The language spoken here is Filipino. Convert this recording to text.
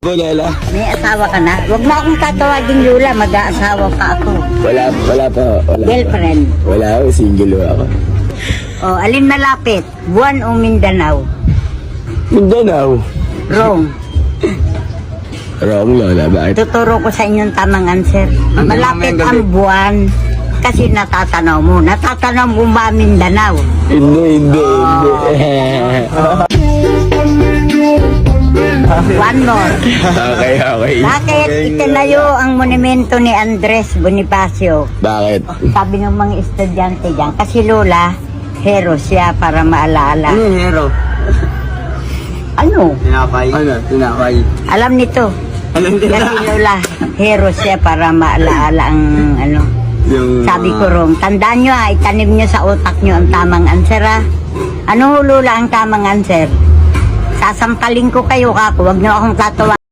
Lola. May asawa ka na? Huwag mo akong tatawagin Lola, mag-aasawa pa ako. Wala pa. Wala Girlfriend. Pa. Wala ako, single ako. O, alin malapit? Buwan o Mindanao? Mindanao. Wrong. Wrong, Lola. Bakit? Tuturo ko sa inyong tamang answer. Malapit ang buwan. Kasi natatanaw mo. Natatanaw mo ba Mindanao? Hindi. One more. Okay. Bakit itinayo ang monumento ni Andres Bonifacio? Bakit? Sabi ng mga estudyante dyan, kasi Lola, hero siya para maalaala. Ano yung hero? Ano? Tinapay. Ano? Tinapay. Alam nito. Alam nila. Kasi Lola, hero siya para maalaala ang ano. Yung, Sabi ko Rom, tandaan nyo itanim nyo sa utak nyo ang tamang answer Ano Lola ang tamang answer? Sasampalin ko kayo kako, wag nyo akong tatawa.